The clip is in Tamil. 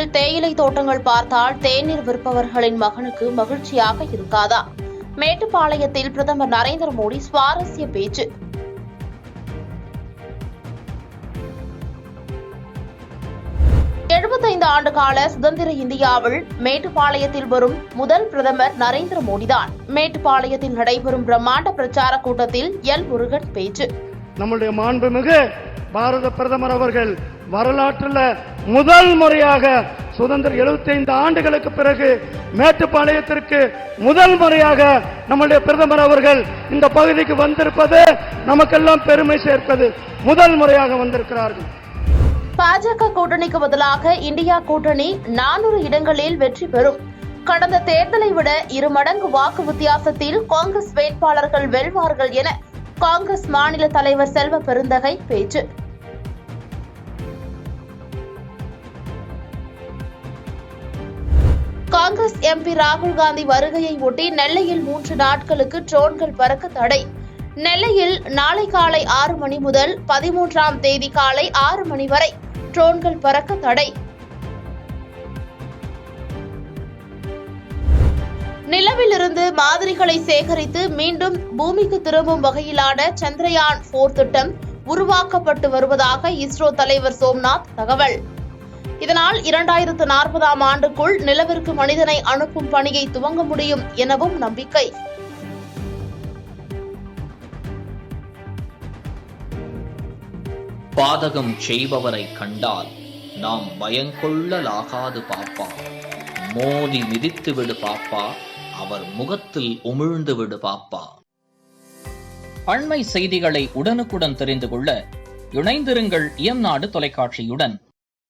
ஊரில் தேயிலை தோட்டங்கள் பார்த்தால் தேநீர் விற்பவர்களின் மகனுக்கு மகிழ்ச்சியாக இருக்காதா? மேட்டுப்பாளையத்தில் பிரதமர் நரேந்திர மோடி சுவாரஸ்ய பேச்சு. ஆண்டுகால சுதந்திர இந்தியாவில் மேட்டுப்பாளையத்தில் வரும் முதல் பிரதமர் நரேந்திர மோடிதான். மேட்டுப்பாளையத்தில் நடைபெறும் பிரம்மாண்ட பிரச்சார கூட்டத்தில் எல் முருகன் பேச்சு. நம்முடைய மாண்புமிகு பாரத பிரதமர் அவர்கள் வரலாற்றில் முதல் முறையாக சுதந்திர 75 ஆண்டுகளுக்கு பிறகு மேட்டுப்பாளையத்திற்கு முதல் முறையாக நம்முடைய பிரதமர் அவர்கள் இந்த பகுதிக்கு வந்திருப்பது நமக்கெல்லாம் பெருமை சேர்ப்பது. முதல் முறையாக வந்திருக்கிறார்கள். பாஜக கூட்டணிக்கு பதிலாக இந்தியா கூட்டணி 400 இடங்களில் வெற்றி பெறும். கடந்த தேர்தலை விட 2 மடங்கு வாக்கு வித்தியாசத்தில் காங்கிரஸ் வேட்பாளர்கள் வெல்வார்கள் என காங்கிரஸ் மாநில தலைவர் செல்வ பெருந்தகை பேச்சு. காங்கிரஸ் எம்பி ராகுல் காந்தி வருகையை ஒட்டி நெல்லையில் 3 நாட்களுக்கு ட்ரோன்கள் பறக்க தடை. நெல்லையில் நாளை காலை 6 மணி முதல் 13ஆம் தேதி காலை 6 மணி வரை ட்ரோன்கள் பறக்க தடை. நிலவிலிருந்து மாதிரிகளை சேகரித்து மீண்டும் பூமிக்கு திரும்பும் வகையிலான சந்திரயான் 4 திட்டம் உருவாக்கப்பட்டு வருவதாக இஸ்ரோ தலைவர் சோம்நாத் தகவல். இதனால் 2040ஆம் ஆண்டுக்குள் நிலவிற்கு மனிதனை அனுப்பும் பணியை துவங்க முடியும் எனவும் நம்பிக்கை. பாதகம் செய்பவரை கண்டால் நாம் பயங்கொள்ளலாகாது பாப்பா. மோதி மிதித்து விடு பாப்பா, அவர் முகத்தில் உமிழ்ந்து விடு பாப்பா. அண்மை செய்திகளை உடனுக்குடன் தெரிந்து கொள்ள இணைந்திருங்கள் இயம்நாடு தொலைக்காட்சியுடன்.